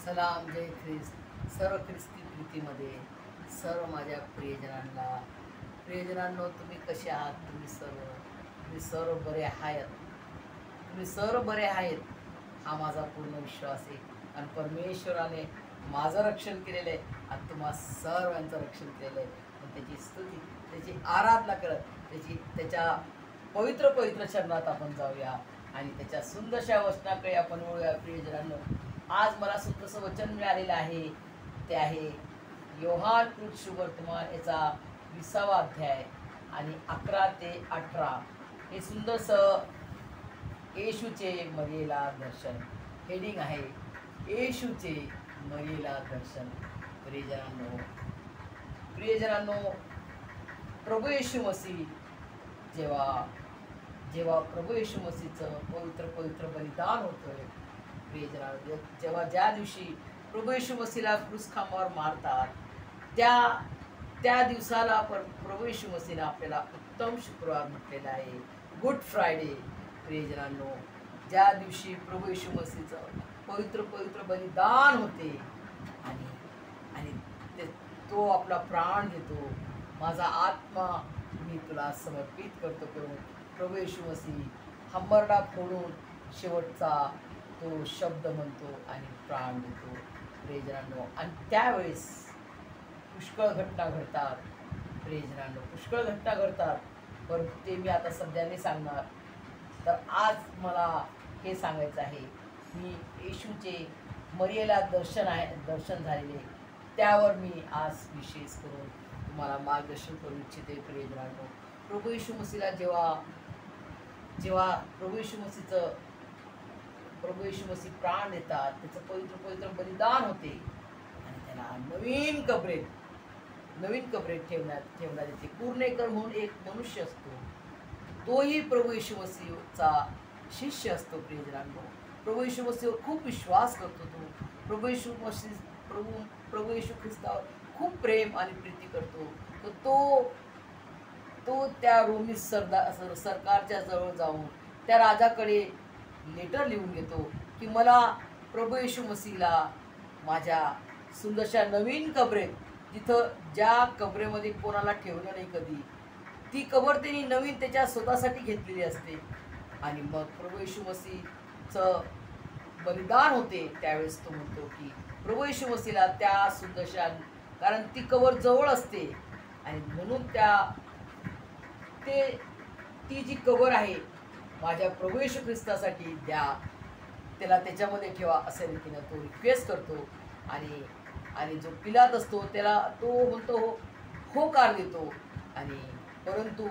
सलाम जय ख्रिस्त. सर्व ख्रिस्ती प्रीतीमध्ये सर्व माझ्या प्रियजनांनो, तुम्ही कसे आहात? तुम्ही सर्व बरे आहेत. तुम्ही सर्व बरे आहेत हा माझा पूर्ण विश्वास आहे. आणि परमेश्वराने माझं रक्षण केलेलं आहे आणि तुम्हा सर्वांचं रक्षण केलेलं आहे. आणि त्याची स्तुती, त्याची आराधना करत त्याच्या पवित्र पवित्र चरणात आपण जाऊया आणि त्याच्या सुंदरशा वचनाकडे आपण वळूया. प्रियजनांनो, आज मला सुंदरसं वचन मिळालेलं आहे. ते आहे योहान कृत सुवर्तमान याचा 20वा अध्याय आणि 11 ते 18. हे सुंदरसं येशूचे मरियेला दर्शन. हेडिंग आहे येशूचे मरियेला दर्शन. प्रियजनांनो, प्रभू येशू मसीह जेव्हा प्रभू येशू मसीहचं पवित्र बलिदान होतोय, प्रियजनांनो, ज्या दिवशी प्रभू येशू मसीहला क्रूस खांबावर मारतात, त्या दिवसाला प्रभू येशू मसीहने आपल्याला उत्तम शुक्रवार म्हटलेला आहे, गुड फ्रायडे. प्रियजनांनो, ज्या दिवशी प्रभू येशू मसीहचं पवित्र बलिदान होते आणि तो आपला प्राण देतो. माझा आत्मा मी तुला समर्पित करतो करून प्रभू येशू मसीह हंबरडा फोडून शेवटचा तो शब्द म्हणतो आणि प्राण देतो. प्रियजनांनो, आणि त्यावेळेस पुष्कळ घटना घडतात. प्रियजनांनो, पुष्कळ घटना घडतात, परंतु ते मी आता सध्याने सांगणार. तर आज मला हे सांगायचं आहे, मी येशूचे मरियेला दर्शन झालेले, त्यावर मी आज विशेष करून तुम्हाला मार्गदर्शन करू इच्छिते. प्रियजनांनो, प्रभू येशू मसीहला जेव्हा प्रभू येशू मसीह प्राण देतात, त्याचं पवित्र बलिदान होते आणि त्याला नवीन कबरेत ठेवण्यात येते. पूर्णेकर म्हणून एक मनुष्य असतो, तोही प्रभू येशू मसीहचा शिष्य असतो. प्रियजनांनो, प्रभू येशू मसीहवर खूप विश्वास करतो. तो प्रभू येशू ख्रिस्तावर खूप प्रेम आणि प्रीती करतो. तो त्या रोमी सरकारच्या जवळ जाऊन त्या राजाकडे लेटर लिहून घेतो की मला प्रभू येशू मसीहला माझ्या सुंदरशा नवीन कबरेत, जिथं ज्या कबरेमध्ये कोणाला ठेवलं नाही कधी, ती कबर त्यांनी नवीन त्याच्या स्वतःसाठी घेतलेली असते. आणि मग प्रभू येशू मसीहचं बलिदान होते, त्यावेळेस तो म्हणतो की प्रभू येशू मसीहला त्या सुंदरशा, कारण ती कबर जवळ असते आणि म्हणून ती जी कबर आहे माझ्या प्रभू येशू ख्रिस्तासाठी द्या, त्याला त्याच्यामध्ये ठेवा, अशा रीतीनं तो रिक्वेस्ट करतो. आणि जो पिलात असतो त्याला तो म्हणतो होकार देतो. आणि परंतु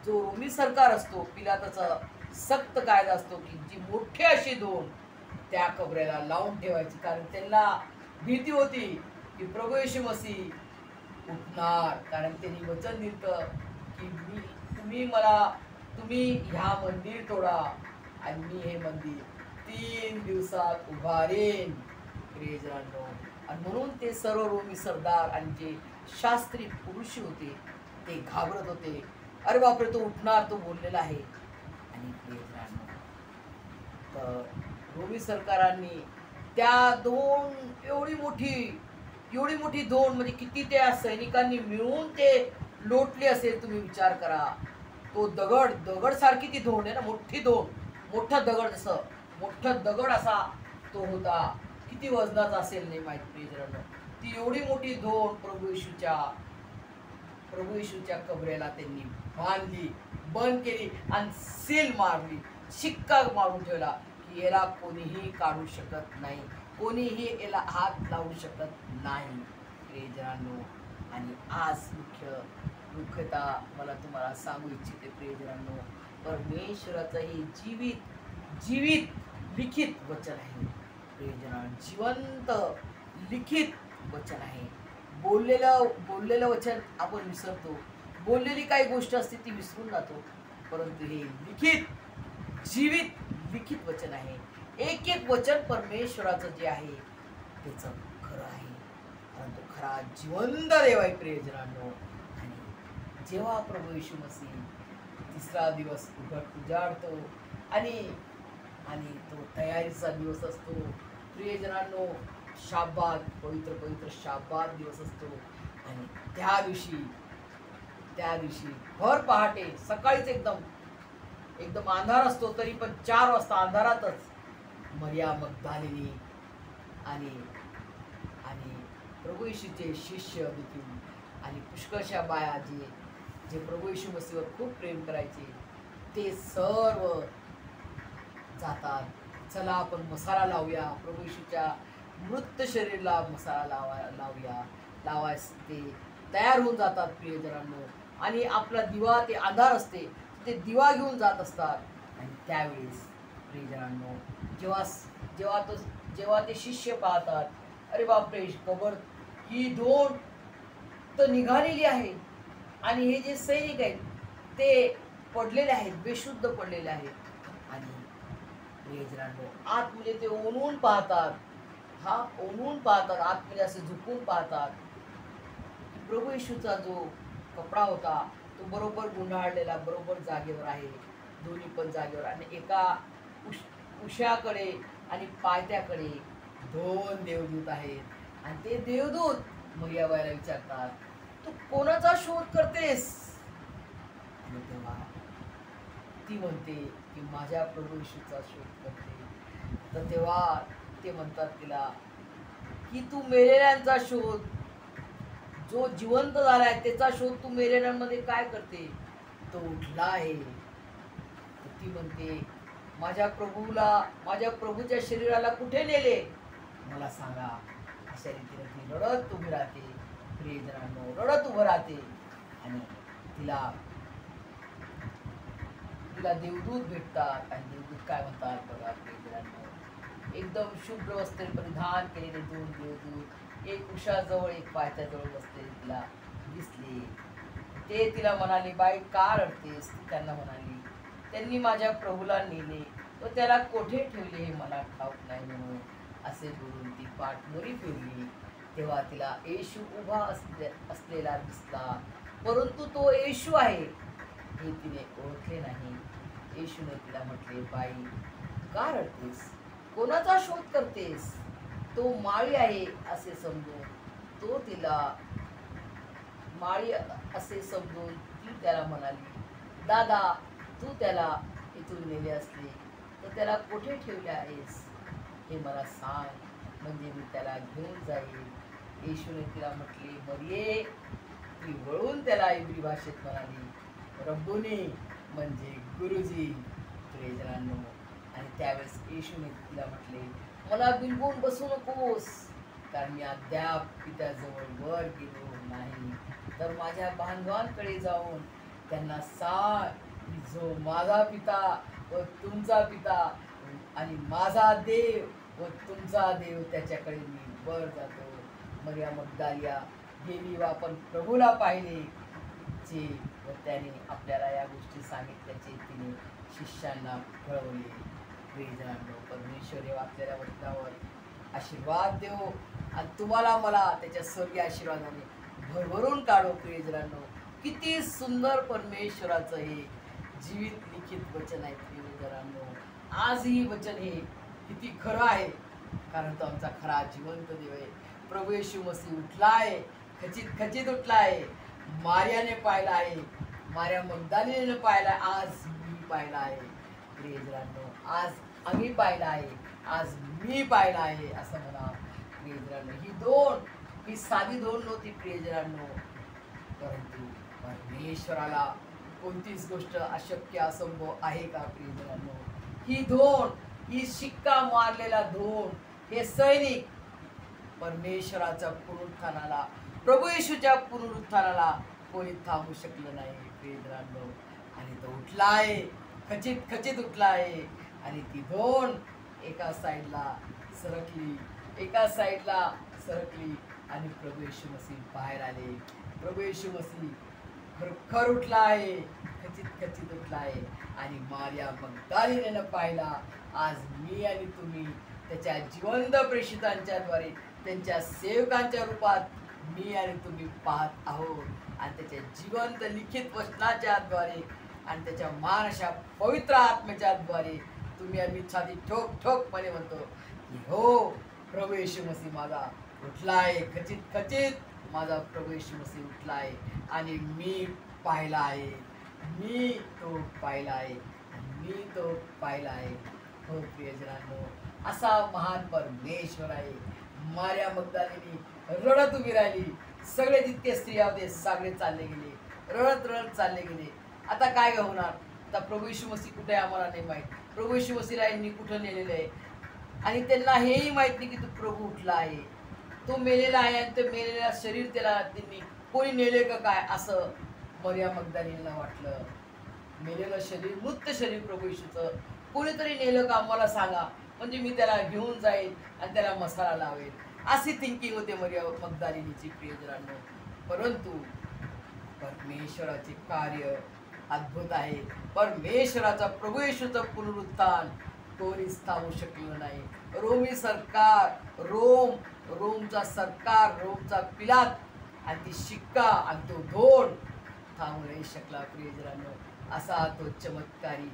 जो रोमी सरकार असतो, पिलाताचा सक्त कायदा असतो की जी मोठी अशी दोन त्या कबरेला लावून ठेवायची, कारण त्यांना भीती होती की प्रभू येशू मसीह उठणार. कारण त्यांनी वचन दिलं की तुम्ही ह्या मंदिर तोडा आणि मी हे मंदिर 3 दिवसात उभारेन. प्रियजनांनो, आणि म्हणून ते सर्व रोमी सरदार आणि जे शास्त्री पुरुष होते ते घाबरत होते. अरे बापरे, तो उठणार, तो बोललेला आहे. आणि प्रियजनांनो, तर रोमी सरकारांनी त्या एवढी मोठी दोन, म्हणजे किती त्या सैनिकांनी मिळून ते लोटली असेल, तुम्ही विचार करा. तो दगड सारखी ती धोंड आहे ना, मोठा दगड, जसं मोठा दगड असा तो होता. किती वजनाचा असेल नाही माहिती. प्रियजनांनो, ती एवढी मोठी धोंड प्रभू येशूच्या कबरेला त्यांनी बांधली, बंद केली आणि सील मारली, शिक्का मारून ठेवला की याला कोणीही काढू शकत नाही, कोणीही याला हात लावू शकत नाही. प्रियजनांनो, आणि आज मुख्यतः मला तुम्हाला सांगू इच्छिते. प्रियजनांनो, परमेश्वराचं हे जीवित लिखित वचन आहे. प्रियजनांनो, जिवंत लिखित वचन आहे. बोललेलं वचन आपण विसरतो, बोललेली काही गोष्ट असते ती विसरून जातो, परंतु हे जीवित लिखित वचन आहे. एक वचन परमेश्वराचं जे आहे त्याचं खरं आहे, परंतु खरा जिवंत देव आहे. प्रियजनांनो, आणि जेव्हा प्रभू येशू मसीह 3रा दिवस उजाडतो आणि तो तयारीचा दिवस असतो. प्रियजनांनो, शाब्बात, पवित्र पवित्र शाब्बात दिवस असतो. आणि त्या दिवशी भर पहाटे सकाळीच एकदम अंधार असतो, तरी पण 4 वाजता अंधारातच मरिया मगदलिनी आणि आणि प्रभू येशूचे शिष्य देखील आणि पुष्कळशा बाया जे प्रभू येशू मसीहवर खूप प्रेम करायचे, ते सर्व जातात. चला आपण मसाला लावूया, प्रभू येशूच्या मृत शरीराला मसाला लावायस ते तयार होऊन जातात प्रियजनांनो. आणि आपला दिवा, ते अंधार असते, ते दिवा घेऊन जात असतात. आणि त्यावेळेस प्रियजनांनो, जेव्हा ते शिष्य पाहतात, अरे बापरे, कबर ही 2 तर निघालेली आहे आणि हे जे सैनिक आहेत ते पडलेले आहेत, बेशुद्ध पडलेले आहेत. आणि प्रियजनांनो, आतमध्ये ते ओनून पाहतात, आतमध्ये असे झुकून पाहतात. प्रभू येशूचा जो कपडा होता तो बरोबर गुंडाळलेला, बरोबर जागेवर आहे, दोन्ही पण जागेवर. आणि एका उशाकडे आणि पायथ्याकडे 2 देवदूत आहेत. आणि ते देवदूत मरियाबाईला विचारतात, तू कोणाचा शोध करतेस? आणि तेव्हा ती म्हणते की माझ्या प्रभू येशूचा शोध करते. तर तेव्हा ते म्हणतात तिला की तू मेलेल्यांचा शोध, जो जिवंत झालाय त्याचा शोध तू मेलेल्यांमध्ये काय करते? तो उठला आहे. ती म्हणते, माझ्या प्रभूच्या शरीराला कुठे नेले मला सांगा. अशा रीतीने ती रडत उभी राहते प्रियजनांनो, रडत उभं राहते. आणि तिला देवदूत भेटतात. आणि देवदूत काय म्हणतात बघा प्रियजनांनो, एकदम शुभ्र वस्त्र परिधान केलेले 2 देवदूत, एक उशाजवळ एक पायथ्याजवळ बसलेले तिला दिसले. ते तिला म्हणाले, बाई का रडतेस? त्यांना म्हणाली, त्यांनी माझ्या प्रभूला नेले व त्याला कोठे ठेवले हे मला ठाऊक नाही म्हणून असे बोलून ती पाठमोरी फिरली. तेव्हा तिला येशू उभा असलेला दिसला, परंतु तो येशू आहे हे तिने ओळखले नाही. येशूने तिला म्हटले, बाई का रडतेस? कोणाचा शोध करतेस? तो माळी आहे असे समजून ती त्याला म्हणाली, दादा, तू त्याला इथून नेले असले तर त्याला कुठे ठेवले आहेस हे मला सांग, म्हणजे मी त्याला घेऊन जाईल. येशूने तिला म्हटले, मरिये. ती वळून त्याला इब्री भाषेत म्हणाली, रब्बुनी, म्हणजे गुरुजी. प्रियजनांनो, आणि त्यावेळेस येशूने तिला म्हटले, मला बिलगून बसू नकोस, कारण मी अद्याप पित्याजवळ वर गेलो नाही. तर माझ्या बांधवांकडे जाऊन त्यांना सांग की जो माझा पिता व तुमचा पिता आणि माझा देव व तुमचा देव, त्याच्याकडे मी वर जातो. मरिया मगदलिनी गेली व आपण प्रभूला पाहिले जे, व त्याने आपल्याला या गोष्टी सांगितल्याचे तिने शिष्यांना कळवले. प्रियजनांनो, परमेश्वर हे आपल्याला वचनावर आशीर्वाद देव आणि तुम्हाला मला त्याच्या स्वर्गीय आशीर्वादाने भरभरून काढो. प्रियजनांनो, किती सुंदर परमेश्वराचं हे जीवित लिखित वचन आहे. प्रियजनांनो, आज ही वचन हे किती खरं आहे, कारण तो आमचा खरा जिवंत देव आहे. प्रभू येशू मसीह उठला आहे, खचित उठला आहे. मारियाने पाहिला आहे, मारिया मगदलिनीने पाहिला, आज मी पाहिला आहे. प्रियजनांनो, आज आम्ही पाहिला आहे, आज मी पाहिला आहे असं म्हणा. प्रियजनांनो, ही साधी 2 नव्हती प्रियजनांनो, परंतु परमेश्वराला कोणतीच गोष्ट अशक्य असंभव आहे का? प्रियजनांनो, ही शिक्का मारलेला 2 हे सैनिक परमेश्वराच्या पुनरुत्थानाला, प्रभू येशूच्या पुनरुत्थानाला कोणी थांबू शकलं नाही. प्रियजनांनो, आणि तो उठला आहे, खचित उठला आहे. आणि ती 2 एका साईडला सरकली आणि प्रभू येशू मसीह बाहेर आले. प्रभू येशू मसीह खरोखर उठला आहे, खचित उठला आहे. आणि मारिया मगदलिनीने पाहिला. आज मी आणि तुम्ही त्याच्या जिवंत प्रेषितांच्याद्वारे, त्यांच्या सेवकांच्या रूपात मी आणि तुम्ही पाहत आहोत. आणि त्याच्या जिवंत लिखित वचनाच्या द्वारे आणि त्याच्या महान अशा पवित्र आत्म्याच्या द्वारे तुम्ही आम्ही छाती ठोक ठोकपणे म्हणतो की हो, प्रभू येशू मसीह माझा उठला आहे, खचित खचित माझा प्रभू येशू मसीह उठला आहे आणि मी पाहिला आहे, मी तो पाहिला आहे, मी तो पाहिला आहे. हो प्रियजनांनो, असा महान परमेश्वर आहे. मार्या मगदलीनी रडत उभी राहिली. सगळे जितके स्त्रिया होते सगळे चालले गेले, रडत रडत चालले गेले. आता काय होणार? आता प्रभू येशू मसीह कुठे आहे आम्हाला नाही माहीत. प्रभू येशू मसीहला यांनी कुठं नेलेलं आहे आणि त्यांना हेही माहीत नाही की तो प्रभू उठला आहे, तो मेलेला आहे आणि ते मेलेला शरीर त्याला त्यांनी कोणी नेले का काय असं मरिया मगदलीनीला वाटलं. मेलेलं शरीर, मृत शरीर प्रभू येशूचं कोणीतरी नेलं का आम्हाला सांगा, म्हणजे मी त्याला घेऊन जाईल आणि त्याला मसाला लावेल, अशी थिंकिंग होते मरिया मगदलीनीची प्रियजनांनो. परंतु परमेश्वराचे कार्य अद्भुत आहे. परमेश्वराचा प्रभू येशूचं पुनरुत्थान कोणीच थांबवू शकलं नाही. रोमी सरकार, रोमचा सरकार, रोमचा पिलात आणि ती शिक्का आणि तो धोंड थांबू नाही शकला प्रियजनांनो. असा तो चमत्कारी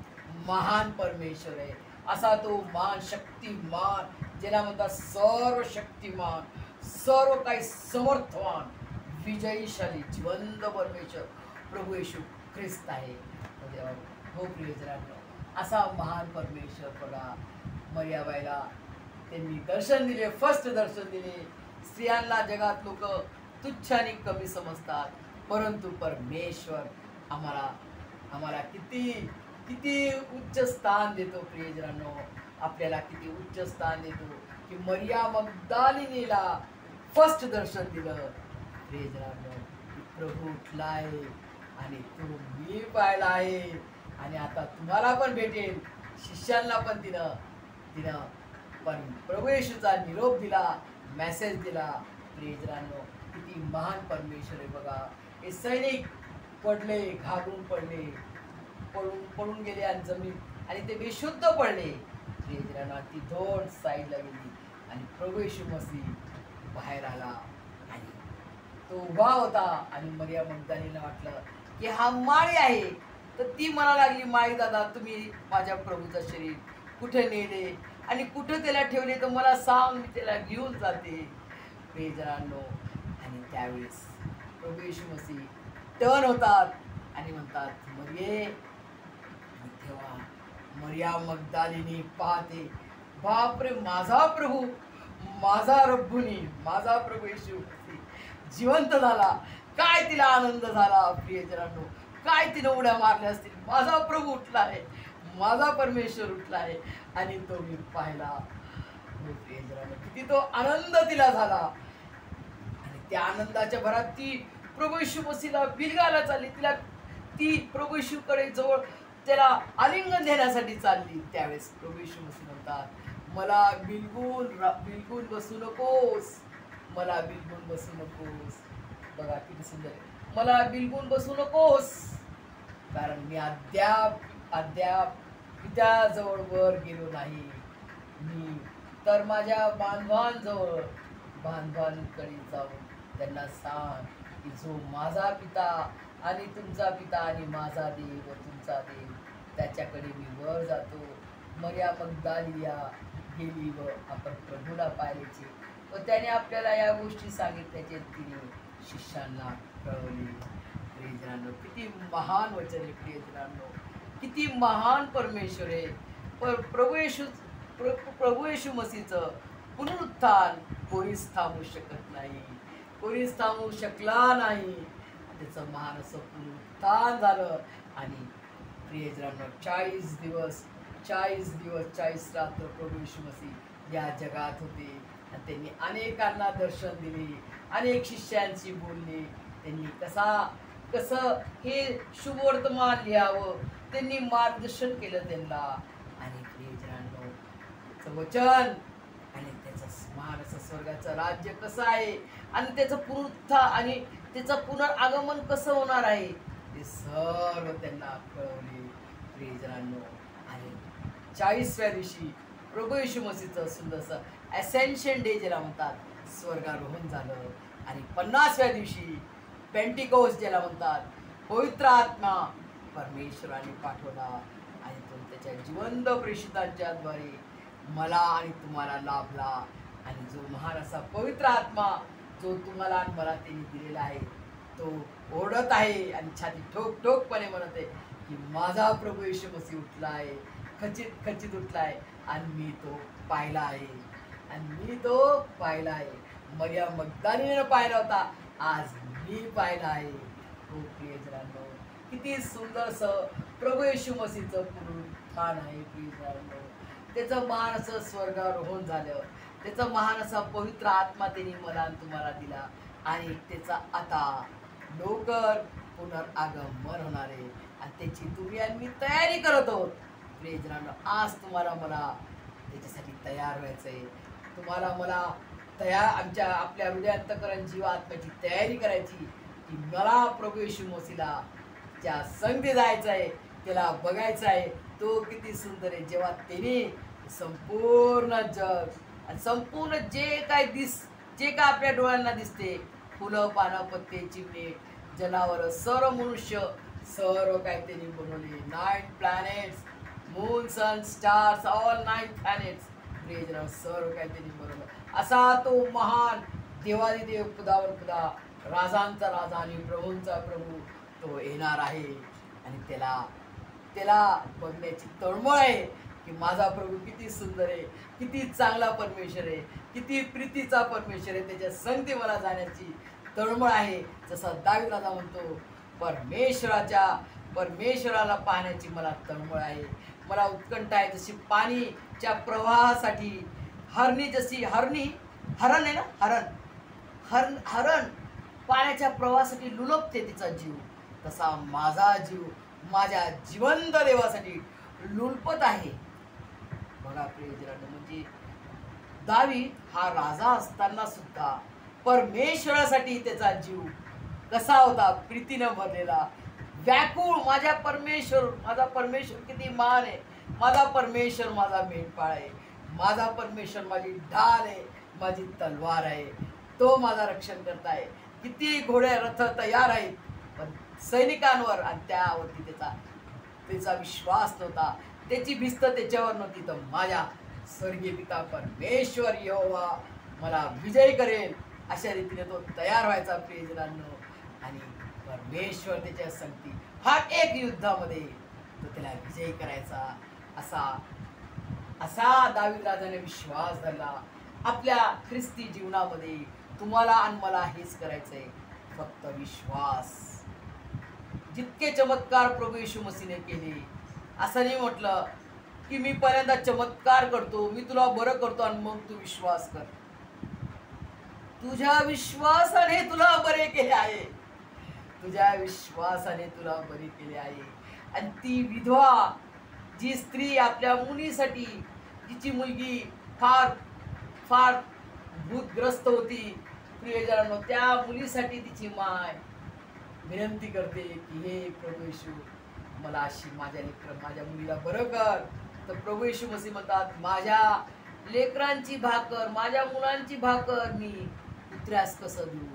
महान परमेश्वर आहे. असा तो महान शक्तिमान, ज्याला म्हणतात सर्व शक्तिमान, सर्व काही समर्थवान, विजयशाली जिवंत परमेश्वर प्रभू येशू ख्रिस्त आहे. हो प्रियजनांनो, असा महान परमेश्वर बघा. मरियाबाईला त्यांनी दर्शन दिले, फर्स्ट दर्शन दिले. स्त्रियांना जगात लोक तुच्छ आणि कमी समजतात, परंतु परमेश्वर आम्हाला किती किती उच्च स्थान देतो प्रियजनांनो. आपल्याला किती उच्च स्थान देतो की मरिया मगदलीनीला फर्स्ट दर्शन दिलं प्रियजनांनो. प्रभू उठला आहे आणि तो मी पाहिला आहे आणि आता तुम्हाला पण भेटेल. शिष्यांना पण तिनं पण प्रभू येशूचा निरोप दिला, मेसेज दिला. प्रियजनांनो, किती महान परमेश्वर आहे बघा. हे सैनिक पडले, घाबरून पडले, पळून गेले आणि जमीन आणि ते बेशुद्ध पडले. प्रियजनांनो, ती धोंड साईडला गेली आणि प्रभू येशू मसीह बाहेर आला आणि तो उभा होता. आणि मरिया मगदलीनीला वाटलं की हा माळी आहे, तर ती म्हणा लागली, माळी दादा, तुम्ही माझ्या प्रभूचं शरीर कुठे नेले आणि कुठे त्याला ठेवले तर मला सांग, मी त्याला घेऊन जाते. प्रियजनांनो, आणि त्यावेळेस प्रभू येशू मसीह टर्न होतात आणि म्हणतात, मरिये. तेव्हा मरिया मगदलीनी पाहते, बापरे, माझा प्रभू, माझा रब्बुनी, माझा प्रभू येशू जिवंत झाला. काय तिला आनंद झाला प्रियजनांनो, काय तिने उड्या मारल्या असतील. माझा प्रभू उठला आहे, माझा परमेश्वर उठला आहे आणि तो मी पाहिला. प्रियजनांनो, किती तो आनंद तिला झाला. आणि त्या आनंदाच्या भरात ती प्रभू येशू मसीहला बिलगायला चालली. ती प्रभू येशूकडे जवळ त्याला आलिंगन देण्यासाठी चालली. त्यावेळेस प्रभू येशू मसीह म्हणतात, मला बिलगून बसू नकोस, मला बिलगून बसू नकोस. बघा किती सुंदर आहे. मला बिलगून बसू नकोस, कारण मी अद्याप पित्याजवळ वर गेलो नाही. मी तर माझ्या बांधवांकडे जाऊन त्यांना सांग की जो माझा पिता आणि तुमचा पिता आणि माझा देव व तुमचा देव, त्याच्याकडे मी वर जातो. मरिया मगदलीनी गेली व आपण प्रभूला पाहिल्याचे व त्याने आपल्याला या गोष्टी सांगितल्याचे तिने शिष्यांना कळवले. प्रियजनांनो, किती महान वचन आहे प्रियजनांनो, किती महान परमेश्वर आहे. प्रभू येशू मसीहचं पुनरुत्थान कोणीच थांबवू शकत नाही, कोणीच थांबवू शकला नाही. त्याचं महान असं पुनरुत्थान झालं. आणि प्रियजनांनो, 40 दिवस 40 रात्र प्रभू येशू मसीह या जगात होते आणि त्यांनी अनेकांना दर्शन दिले, अनेक शिष्यांशी बोलले. त्यांनी कसं हे शुभवर्तमान लिहावं त्यांनी मार्गदर्शन केलं त्यांना. आणि प्रियजनांनो, त्याचं वचन आणि त्याचं महान असं स्वर्गाचं राज्य कसं आहे आणि त्याचं पुनरुत्थान आणि त्याचं पुनरागमन कसं होणार आहे ते सर्व त्यांना कळवले प्रियजनांनो. आणि 40व्या दिवशी प्रभू येशू मसीहचं सुंदरसं ॲसेन्शन डे ज्याला म्हणतात, स्वर्गारोहण झालं. आणि 50व्या दिवशी पेंटिकोस्ट ज्याला म्हणतात, पवित्र आत्मा परमेश्वराने पाठवला आणि तो त्याच्या जिवंत प्रेषितांच्याद्वारे मला आणि तुम्हाला लाभला. आणि जो महान असा पवित्र आत्मा जो तुम्हाला आणि मला त्यांनी दिलेला आहे, तो ओढत आहे आणि छाती ठोक ठोकपणे म्हणत आहे की माझा प्रभू येशू मसीह उठला आहे, खचित खचित उठला आहे आणि मी तो पाहिला आहे, आणि मी तो पाहिला आहे. मरियम मगदलीने पाहिला होता, आज मी पाहिला आहे. हो प्रियजनांनो, किती सुंदरसं प्रभू येशू मसीहचं पुनरुत्थान आहे प्रियजनांनो. त्याचं महान असं स्वर्गारोहण झालं, त्याचा महान असा पवित्र आत्मा त्यांनी मला आणि तुम्हाला दिला, आणि त्याचा आता लवकर पुनरागमन होणार आहे, आणि त्याची तुम्ही आणि मी तयारी करत आहोत प्रियजनांनो. आज तुम्हाला मला त्याच्यासाठी तयार व्हायचं आहे, तुम्हाला मला आपल्या हृदयांतकरण जीव आत्म्याची तयारी करायची की मला प्रभू येशू मसीहला त्या संगती जायचं आहे, त्याला बघायचं आहे. तो किती सुंदर आहे, जेव्हा त्याने संपूर्ण जग आणि संपूर्ण जे काय आपल्या डोळ्यांना दिसते, फुलं पानं पत्ते चिमणे जनावर सर्व मनुष्य सर्व काय त्यांनी बनवले, 9 planets, moon sun stars, all 9 planets, सर्व काय त्यांनी बनवलं. असा तो महान देवादिदेव, खुदावर खुदा, राजांचा राजा आणि प्रभूंचा प्रभू तो येणार आहे, आणि त्याला बघण्याची तळमळ आहे की माझा प्रभू किती सुंदर आहे, किती चांगला परमेश्वर आहे, किती प्रीतीचा परमेश्वर आहे. त्याच्या संगती मला जाण्याची तळमळ आहे. जसा दावीद राजा म्हणतो, परमेश्वराला पाहण्याची मला तळमळ आहे, मला उत्कंठ आहे. जशी पाणीच्या प्रवाहासाठी हरण आहे ना, हरण पाण्याच्या प्रवाहासाठी लुलपते तिचा जीव, तसा माझा जीव माझ्या जिवंत देवासाठी लुलपत आहे. बघा प्रियजनांनो, म्हणजे दावीद हा राजा असताना सुद्धा परमेश्वरासाठी त्याचा जीव कसा होता, प्रीतीनं भरलेला, व्याकुळ. माझा परमेश्वर किती महान आहे, माझा परमेश्वर माझा मेंढपाळ आहे, माझा परमेश्वर माझी ढाल आहे, माझी तलवार आहे, तो माझा रक्षण करता आहे. किती घोडे रथ तयार आहेत पण सैनिकांवर, आणि त्यावरती त्याचा विश्वास नव्हता, त्याची भिस्त त्याच्यावर नव्हती. तर माझ्या स्वर्गीय पिता परमेश्वर यहोवा मला विजय करेल अशा रीतीने तो तयार व्हायचा प्रियजनांनो. आणि परमेश्वर त्याच्या संगती हर एक युद्धामध्ये तो त्याला विजय करायचा. असा दावीद राजाने विश्वास धरला. आपल्या ख्रिस्ती जीवनामध्ये तुम्हाला आणि मला हेच करायचंय, फक्त विश्वास. जितके चमत्कार प्रभू येशू मसीहने केले, असं नाही म्हटलं की मी पहिल्यांदा चमत्कार करतो, मी तुला बरं करतो आणि मग तू विश्वास कर. तुझ्या विश्वासाने तुला बरे केले आहे, तुझ्या विश्वासाने तुला बरे केले आहे. आणि ती विधवा, जी स्त्री आपल्या मुलीसाठी, जिची मुलगी फार फार भूतग्रस्त होती प्रियजनांनो, त्या मुलीसाठी तिची माय विनंती करते की हे प्रभू येशू, मला अशी माझ्या मुलीला बरं कर. तर प्रभू येशू मसीह म्हणतात, माझ्या लेकरांची भाकर, माझ्या मुलांची भाकर मी कुत्र्यास कसं देऊ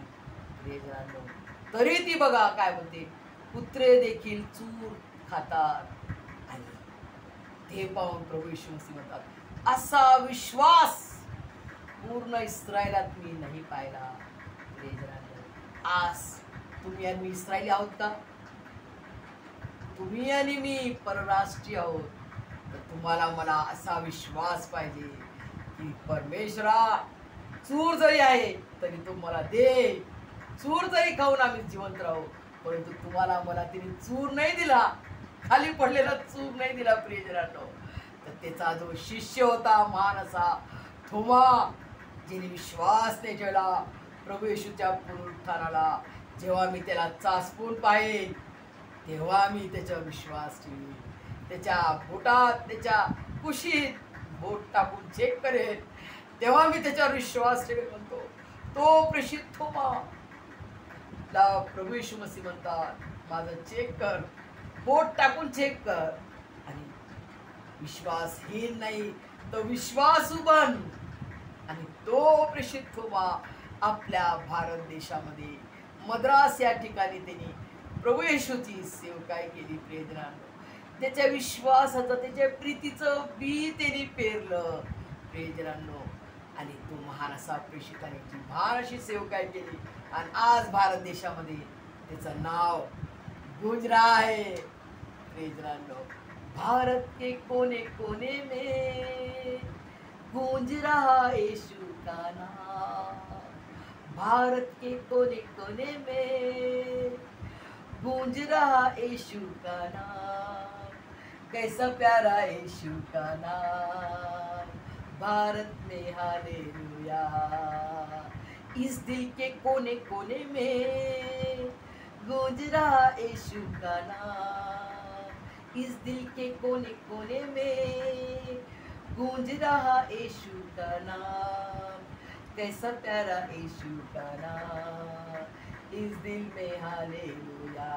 प्रियजनांनो. तरी ती बघा काय म्हणते, कुत्रे देखील चूर खातात. आणि ते पाहून प्रभू येशू मसीह म्हणतात, असा विश्वास पूर्ण इस्रायलात मी नाही पाहिला प्रियजनांनो. आज तुम्ही आणि मी इस्रायली आहोत का? तुम्ही आणि मी परराष्ट्रीय आहोत. तर तुम्हाला मला असा विश्वास पाहिजे की परमेश्वरा, चूर जरी आहे तरी तू मला दे, चूर जरी खाऊन आम्ही जिवंत राहू, परंतु तुम्हाला मला तिने चूर नाही दिला, खाली पडलेला चूर नाही दिला प्रियजनांनो. तर त्याचा जो शिष्य होता महान असा थोमा, जिने विश्वास नाही ठेवला प्रभू येशूच्या पुनरुत्थानाला, जेव्हा मी त्याला चाचपून पाहेन तेव्हा मी त्याच्यावर विश्वास ठेवीन. त्याच्या बोटात, त्याच्या कुशीत बोट टाकून चेक करेन, तेव्हा मी त्याच्यावर विश्वास ठेवेन म्हणतो. तो प्रेषित थोमा ला प्रभू येशू मसीह म्हणतात, माझं चेक कर, बोट टाकून चेक कर, आणि विश्वासहीन नाही तो विश्वासू बन. आणि तो प्रेषित थोमा आपल्या भारत देशामध्ये मद्रास या ठिकाणी त्यांनी प्रभू येशूची सेवकाई केली प्रियजनांनो. त्याच्या विश्वासाचं, त्याच्या प्रीतीचं बी त्यांनी पेरलं प्रियजनांनो. आणि तो महान असा प्रेषिताने जी महान अशी सेवकाई केली आणि आज भारत देशामध्ये त्याचं नाव गूंज रहा है। प्रेजरांनो, भारत के कोने कोने में गूंज रहा यीशु का नाम। भारत के कोने कोने में गूंज रहा यीशु का नाम। कैसा प्यारा यीशु का नाम भारत में, हालेलुया। इस दिल के कोने कोने में गूंज रहा यीशु का नाम। इस दिल के कोने कोने में गूंज रहा यीशु का नाम। कैसा प्यारा यीशु का नाम इस दिल में, हालेलुया।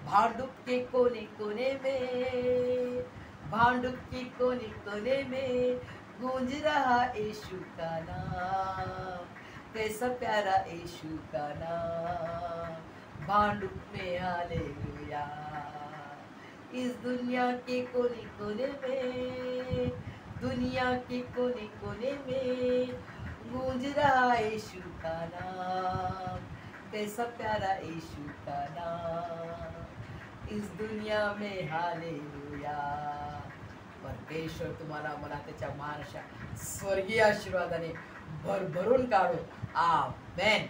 भांडुप के कोने कोने में, भांडुप के कोने कोने में गूंज रहा यीशु का नाम। कैसा प्यारा यीशु का नाम भांडुप में, हालेलुया। इस दुनिया के कोने कोने में, दुनिया के कोने कोने में गूंज रहा यीशु का नाम। कैसा प्यारा यीशु का नाम इस दुनिया में, हालेलुया। परमेश्वर तुम्हाला मला त्याच्या महान अशा स्वर्गीय आशीर्वादाने भरभरून काढो। आमेन।